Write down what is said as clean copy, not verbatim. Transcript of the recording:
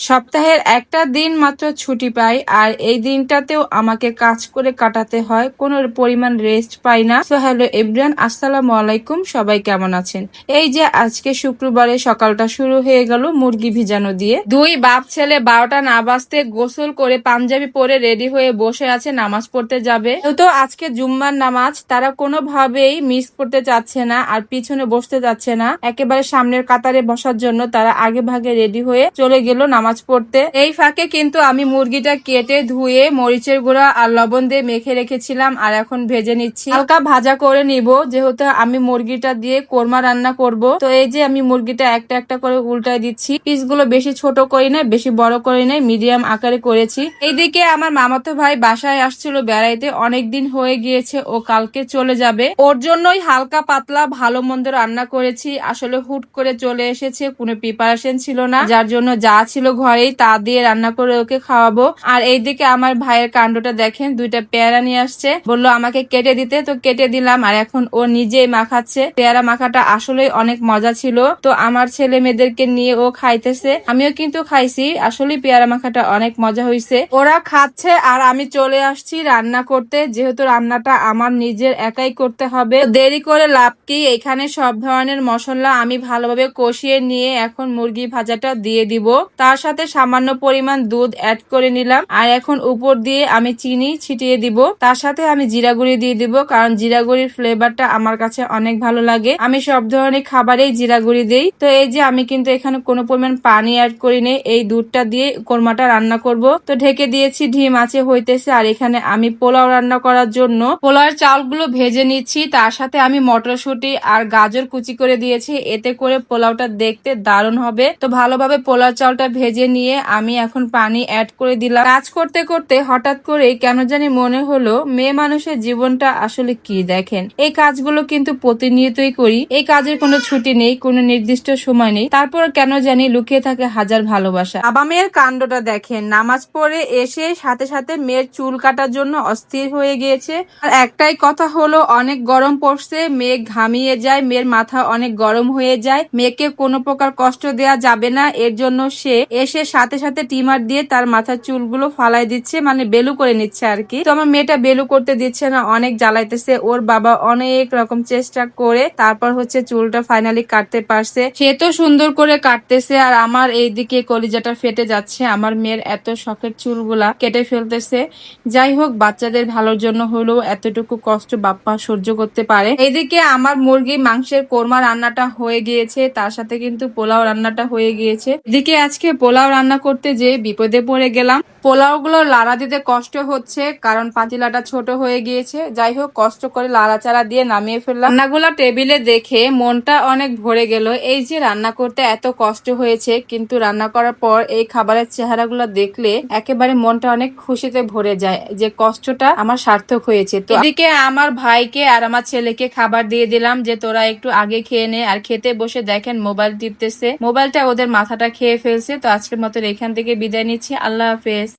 সপ্তাহের একটা দিন মাত্র ছুটি পাই, আর এই দিনটাতেও আমাকে কাজ করে কাটাতে হয়, কোনো পরিমাণ রেস্ট পাই না। সো হ্যালো এভরিওয়ান, আসসালামু আলাইকুম। সবাই কেমন আছেন? এই যে আজকে শুক্রবারে সকালটা শুরু হয়ে গেল মুরগি ভিজানো দিয়ে। দুই বাপ ছেলে 12টা না বাজতে গোসল করে পাঞ্জাবি পরে রেডি হয়ে বসে আছে নামাজ পড়তে যাবে। তো আজকে জুম্মার নামাজ তারা কোনোভাবেই মিস করতে চাচ্ছে না, আর পিছনে বসতে যাচ্ছে না, একেবারে সামনের কাতারে বসার জন্য তারা আগে ভাগে রেডি হয়ে চলে গেল নামাজ পড়তে। এই ফাঁকে কিন্তু আমি মুরগিটা কেটে ধুয়ে মরিচের গুঁড়া আর লবণ দিয়ে মেখে রেখেছিলাম, আর এখন ভেজে নিচ্ছি। হালকা ভাজা করে নিব, যেহেতু আমি মুরগিটা দিয়ে কোরমা রান্না করব। তো এই যে আমি মুরগিটা একটা একটা করে উল্টায় দিচ্ছি। পিসগুলো বেশি ছোট করি নাই, বেশি বড় করি নাই, মিডিয়াম আকারে করেছি। এইদিকে আমার মামাতো ভাই বাসায় আসছিল বেড়াইতে, অনেকদিন হয়ে গিয়েছে, ও কালকে চলে যাবে। ওর জন্যই হালকা পাতলা ভালো মন্দ রান্না করেছি। আসলে হুট করে চলে এসেছে, কোনো প্রিপারেশন ছিল না, যার জন্য যা ছিল ঘরেই তা দিয়ে রান্না করে ওকে খাওয়াবো। আর এইদিকে আমার ভাইয়ের কাণ্ডটা দেখেন, দুইটা পেয়ারা নিয়ে আসছে, বললো আমাকে কেটে দিতে, তো কেটে দিলাম। আর এখন ও নিজেই মাখাচ্ছে। পেয়ারা মাখাটা আসলে অনেক মজা ছিল। তো আমার ছেলে মেয়েদেরকে নিয়ে ও খাইতেছে, আমিও কিন্তু খাইছি। আসলে পেয়ারা মাখাটা অনেক মজা হয়েছে। ওরা খাচ্ছে আর আমি চলে আসছি রান্না করতে, যেহেতু রান্নাটা আমার নিজের একাই করতে হবে। দেরি করে লাভ কি, এখানে সব ধরনের মশলা আমি ভালোভাবে কষিয়ে নিয়ে এখন মুরগি ভাজাটা দিয়ে দিব। তার সাথে সামান্য পরিমাণ দুধ অ্যাড করে নিলাম, আর এখন উপর দিয়ে আমি চিনি ছিটিয়ে দিব। তার সাথে আমি জিরা গুঁড়ি দিয়ে দিব, কারণ জিরা গুঁড়ির ফ্লেভারটা আমার কাছে অনেক ভালো লাগে। আমি সব ধরনের খাবারেই জিরা গুঁড়ি দিই। তো এই যে আমি কিন্তু এখানে কোনো পরিমাণ পানি অ্যাড করি নেই, এই দুধটা দিয়ে কোরমাটা রান্না করব। তো ঢেকে দিয়েছি, ঢিম আঁচে হইতেছে। আর এখানে আমি পোলাও রান্না করার জন্য পোলাওয়ের চালগুলো ভেজে নিচ্ছি। তার সাথে আমি মটরশুঁটি আর গাজর কুচি করে দিয়েছি, এতে করে পোলাওটা দেখতে দারুণ হবে। তো ভালোভাবে পোলাও চালটা ভেজে নিয়ে আমি এখন পানি অ্যাড করে দিলাম। কাজ করতে করতে হঠাৎ করে কেন জানি মনে হলো, মেয়ে মানুষের জীবনটা আসলে কি। দেখেন, এই কাজগুলো কিন্তু প্রতিনিয়তই করি, এই কাজের কোনো ছুটি নেই, কোনো নির্দিষ্ট সময় নেই, তারপর কেন জানি লুকিয়ে থাকে হাজার ভালোবাসা। বাবা মেয়ের কাণ্ডটা দেখেন, নামাজ পড়ে এসে সাথে সাথে মেয়ের চুল কাটার জন্য অস্থির হয়ে গিয়েছে। আর একটাই কথা হলো, অনেক গরম পড়ছে, মেয়ে ঘামিয়ে যায়, মেয়ের মাথা অনেক গরম হয়ে যায়, মেয়েকে কোনো প্রকার কষ্ট দেয়া যাবে না, এর জন্য সে এসে সাথে সাথে টিমার দিয়ে তার মাথার চুলগুলো ফালাই দিচ্ছে, মানে বেলু করে নিচ্ছে আর কি। তো আমার মেয়েটা বেলু করতে দিচ্ছে না, অনেক জ্বালাইতেছে। ওর বাবা অনেক রকম চেষ্টা করে তারপর চুলটা ফাইনালি কাটতে পারছে। সে তো সুন্দর করে কাটতেছে, আর আমার এইদিকে কলিজাটা ফেটে যাচ্ছে, আমার মেয়ের এত শখের চুলগুলা কেটে ফেলতেছে। যাই হোক, বাচ্চাদের ভালোর জন্য হলেও এতটুকু কষ্ট বাপ্পা সহ্য করতে পারে। এইদিকে আমার মুরগি মাংসের কোরমা রান্নাটা হয়ে গিয়েছে, তার সাথে কিন্তু পোলাও রান্নাটা হয়ে গিয়েছে। এদিকে আজকে পোলাও রান্না করতে যে বিপদে পড়ে গেলাম। পোলাও গুলো লাড়া দিতে কষ্ট হচ্ছে, কারণ পাতিলাটা ছোট হয়ে গিয়েছে। যাই হোক, কষ্ট করে লাড়াচাড়া দিয়ে নামিয়ে ফেললাম। রান্নাগুলা টেবিলে দেখে মনটা অনেক ভরে গেল। এই যে রান্না করতে এত কষ্ট হয়েছে, কিন্তু রান্না করার পর এই খাবারের চেহারাগুলো দেখলে একেবারে মনটা অনেক খুশিতে ভরে যায়, যে কষ্টটা আমার সার্থক হয়েছে। তো এদিকে আমার ভাইকে আর আমার ছেলেকে খাবার দিয়ে দিলাম, যে তোরা একটু আগে খেয়ে নে। আর খেতে বসে দেখেন মোবাইল টিপতেছে, মোবাইলটা ওদের মাথাটা খেয়ে ফেলছে। তো আজকের মতো এখান থেকে বিদায় নিচ্ছি, আল্লাহ হাফেজ।